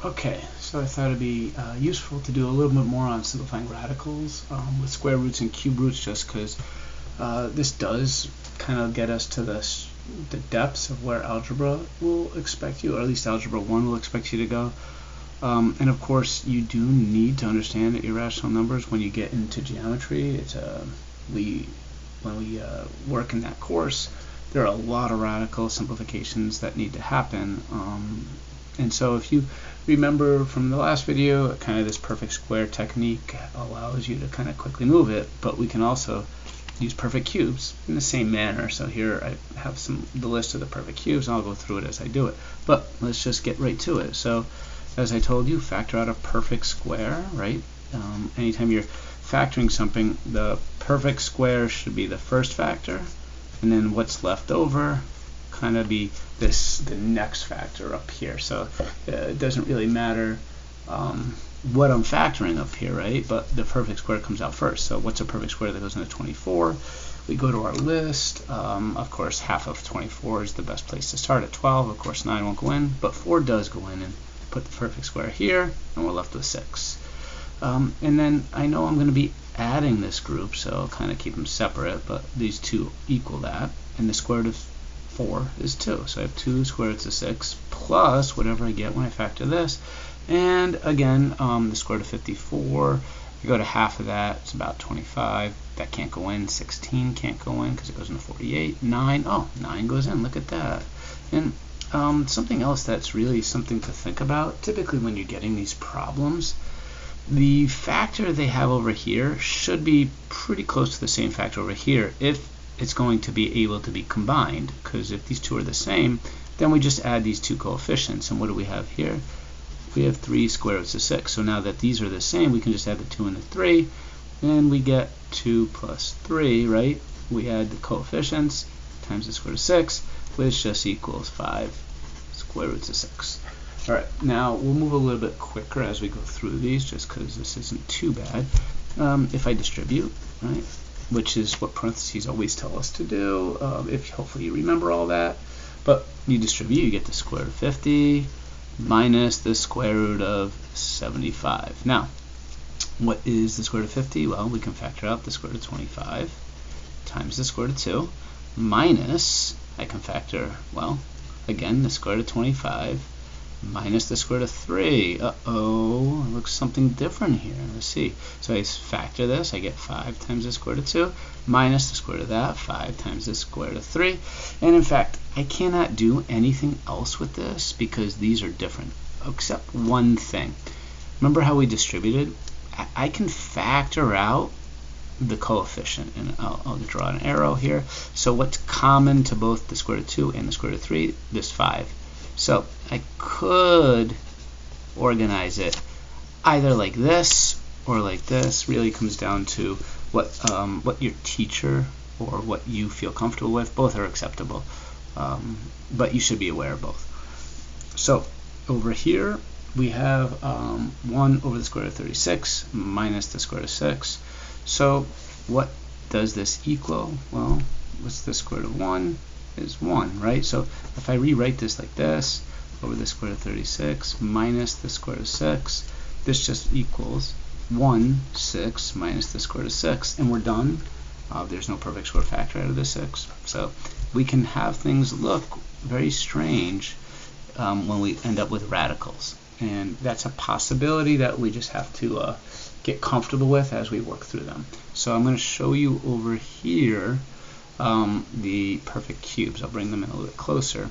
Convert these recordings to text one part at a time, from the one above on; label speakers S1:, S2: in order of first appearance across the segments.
S1: Okay, so I thought it'd be useful to do a little bit more on simplifying radicals with square roots and cube roots, just because this does kind of get us to the depths of where algebra will expect you, or at least algebra 1 will expect you to go. And of course, you do need to understand irrational numbers when you get into geometry. When we work in that course, there are a lot of radical simplifications that need to happen. And so if you remember from the last video, kind of this perfect square technique allows you to kind of quickly move it, but we can also use perfect cubes in the same manner. So here I have the list of the perfect cubes, and I'll go through it as I do it. But let's just get right to it. So as I told you, factor out a perfect square, right? Anytime you're factoring something, the perfect square should be the first factor, and then what's left over kind of be the next factor up here. So it doesn't really matter what I'm factoring up here, right? But the perfect square comes out first. So what's a perfect square that goes into 24? We go to our list. Of course, half of 24 is the best place to start at 12. Of course, 9 won't go in, but 4 does go in, and put the perfect square here, and we're left with 6. And then I know I'm going to be adding this group, so I'll kind of keep them separate, but these two equal that, and the square root of 4 is 2. So I have 2 square roots of 6 plus whatever I get when I factor this. And again, the square root of 54, I go to half of that, it's about 25. That can't go in. 16 can't go in because it goes into 48. 9 goes in. Look at that. And something else that's really something to think about, typically when you're getting these problems, the factor they have over here should be pretty close to the same factor over here if it's going to be able to be combined, because if these two are the same, then we just add these two coefficients. And what do we have here? We have 3 square roots of 6. So now that these are the same, we can just add the 2 and the 3, and we get 2 plus 3, right? We add the coefficients times the square root of 6, which just equals 5 square roots of 6. All right, now we'll move a little bit quicker as we go through these, just because this isn't too bad. If I distribute, right, which is what parentheses always tell us to do, if hopefully you remember all that. But you distribute, you get the square root of 50 minus the square root of 75. Now, what is the square root of 50? Well, we can factor out the square root of 25 times the square root of 2 minus, I can factor, well, again, the square root of 25 minus the square root of 3. Uh-oh, it looks something different here. Let's see. So I factor this. I get 5 times the square root of 2 minus the square root of that, 5 times the square root of 3. And in fact, I cannot do anything else with this because these are different, except one thing. Remember how we distributed? I can factor out the coefficient, and I'll draw an arrow here. So what's common to both the square root of 2 and the square root of 3? This 5. So I could organize it either like this or like this. Really comes down to what your teacher or what you feel comfortable with. Both are acceptable, but you should be aware of both. So over here we have 1 over the square root of 36 minus the square root of 6. So what does this equal? Well, what's the square root of 1? Is 1, right? So if I rewrite this like this, over the square root of 36 minus the square root of 6, this just equals 6 minus the square root of 6, and we're done. There's no perfect square factor out of this 6. So we can have things look very strange when we end up with radicals, and that's a possibility that we just have to get comfortable with as we work through them. So I'm going to show you over here the perfect cubes. I'll bring them in a little bit closer.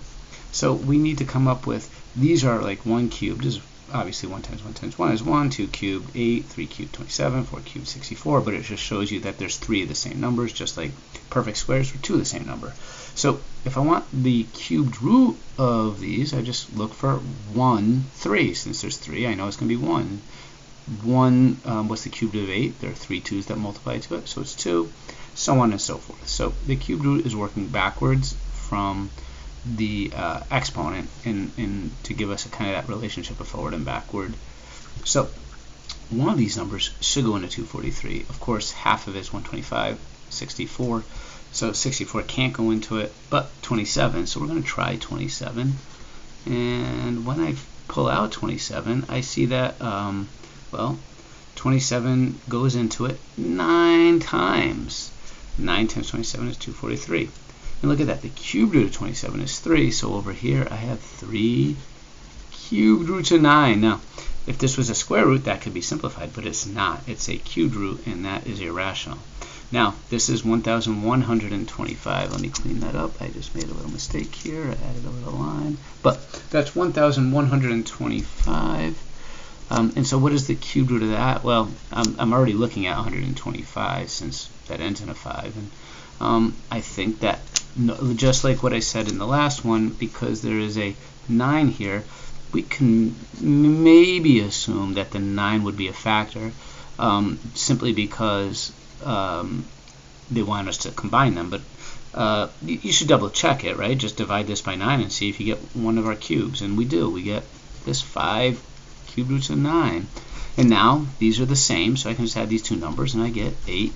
S1: So we need to come up with, these are like 1 cubed, this is obviously 1 times 1 times 1 is 1, 2 cubed 8, 3 cubed 27, 4 cubed 64, but it just shows you that there's 3 of the same numbers, just like perfect squares for 2 of the same number. So if I want the cubed root of these, I just look for 1, 3. Since there's 3, I know it's going to be 1. 1, what's the cube root of 8? There are 3 2's that multiply to it, so it's 2, so on and so forth. So the cube root is working backwards from the exponent in to give us a kind of that relationship of forward and backward. So one of these numbers should go into 243. Of course, half of it is 125, 64. So 64 can't go into it, but 27. So we're going to try 27. And when I pull out 27, I see that, well, 27 goes into it 9 times. 9 times 27 is 243. And look at that, the cubed root of 27 is 3, so over here I have 3 cubed roots of 9. Now, if this was a square root, that could be simplified, but it's not. It's a cubed root, and that is irrational. Now, this is 1,125. Let me clean that up. I just made a little mistake here. I added a little line. But that's 1,125. And so what is the cubed root of that? Well, I'm already looking at 125 since that ends in a 5. And I think that, just like what I said in the last one, because there is a 9 here, we can maybe assume that the 9 would be a factor, simply because they want us to combine them. But you should double check it, right? Just divide this by 9 and see if you get one of our cubes. And we do. We get this 5 cubed roots of 9. And now these are the same, so I can just add these two numbers and I get 8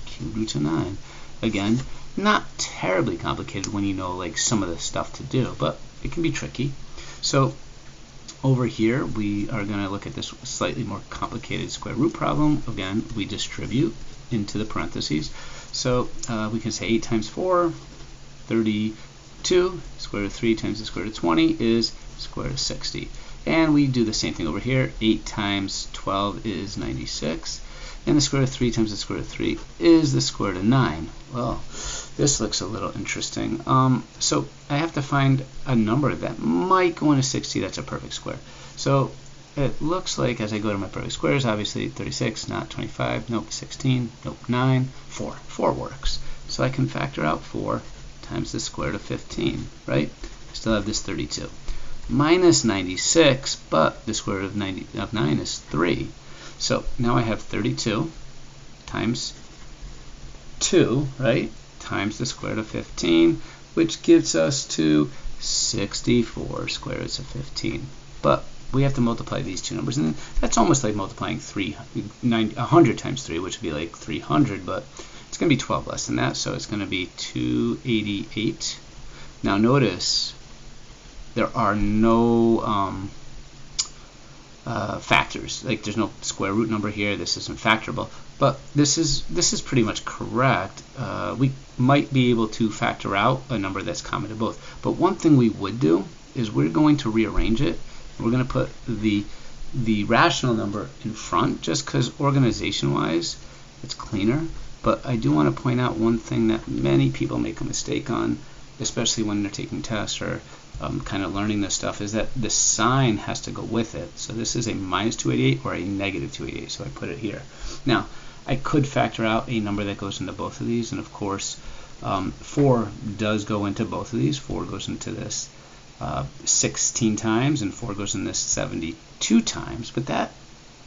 S1: cubed roots of 9. Again, not terribly complicated when you know like some of the stuff to do, but it can be tricky. So over here we are going to look at this slightly more complicated square root problem. Again, we distribute into the parentheses. So we can say 8 times 4, 32. Square root of 3 times the square root of 20 is square root of 60. And we do the same thing over here. 8 times 12 is 96. And the square root of 3 times the square root of 3 is the square root of 9. Well, this looks a little interesting. So I have to find a number that might go into 60 that's a perfect square. So it looks like as I go to my perfect squares, obviously 36, not 25, nope, 16, nope, 9, 4. 4 works. So I can factor out 4 times the square root of 15, right? I still have this 32. Minus 96, but the square root of 9 is 3. So now I have 32 times 2, right, times the square root of 15, which gives us to 64 square roots of 15. But we have to multiply these two numbers, and that's almost like multiplying 100 times 3, which would be like 300, but it's going to be 12 less than that, so it's going to be 288. Now notice there are no factors. Like there's no square root number here. This isn't factorable, but this is pretty much correct. We might be able to factor out a number that's common to both. But one thing we would do is we're going to rearrange it. We're going to put the rational number in front, just because organization-wise it's cleaner. But I do want to point out one thing that many people make a mistake on, especially when they're taking tests or kind of learning this stuff, is that the sign has to go with it. So this is a minus 288 or a negative 288, so I put it here. Now, I could factor out a number that goes into both of these, and of course 4 does go into both of these. 4 goes into this 16 times, and 4 goes in this 72 times, but that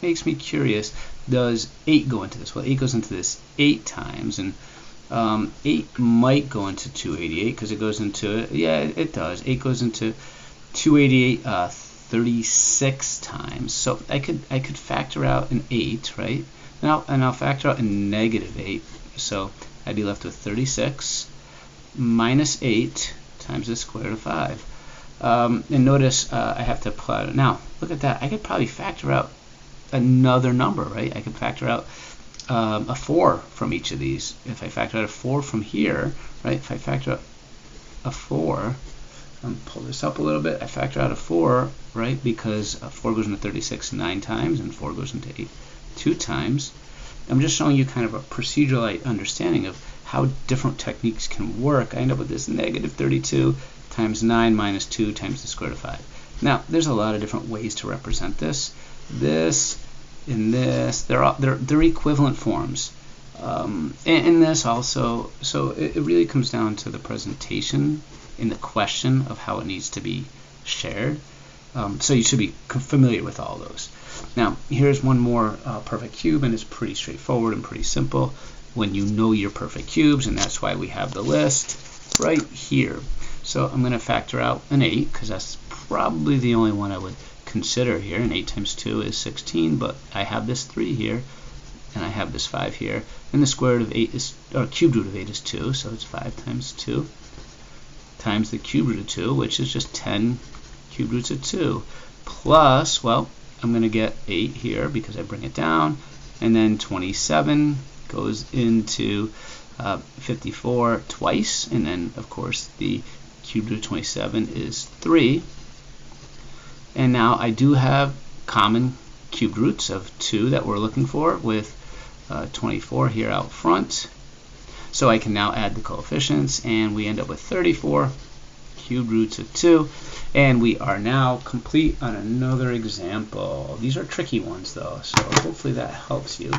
S1: makes me curious. Does 8 go into this? Well, 8 goes into this 8 times, and 8 might go into 288 because it goes into, yeah, it does. 8 goes into 288 36 times. So I could factor out an 8, right? And I'll factor out a negative 8. So I'd be left with 36 minus 8 times the square root of 5. And notice I have to plot it. Now, look at that. I could probably factor out another number, right? I could factor out a 4 from each of these. If I factor out a 4 from here, right? If I factor out a 4, pull this up a little bit. I factor out a 4, right? Because 4 goes into 36 9 times, and 4 goes into 8 2 times. I'm just showing you kind of a procedural understanding of how different techniques can work. I end up with this negative 32 times 9 minus 2 times the square root of 5. Now, there's a lot of different ways to represent this. This and this, they're equivalent forms. And this also, so it really comes down to the presentation in the question of how it needs to be shared. So you should be familiar with all those. Now, here's one more perfect cube, and it's pretty straightforward and pretty simple when you know your perfect cubes, and that's why we have the list right here. So I'm going to factor out an 8, because that's probably the only one I would consider here. And 8 times 2 is 16, but I have this 3 here, and I have this 5 here, and the square root of 8 is, or cubed root of 8 is 2, so it's 5 times 2 times the cube root of 2, which is just 10 cube roots of 2. plus, well, I'm going to get 8 here because I bring it down, and then 27 goes into 54 twice, and then of course the cube root of 27 is 3. And now I do have common cube roots of 2 that we're looking for, with 24 here out front. So I can now add the coefficients, and we end up with 34 cube roots of 2. And we are now complete on another example. These are tricky ones though, so hopefully that helps you.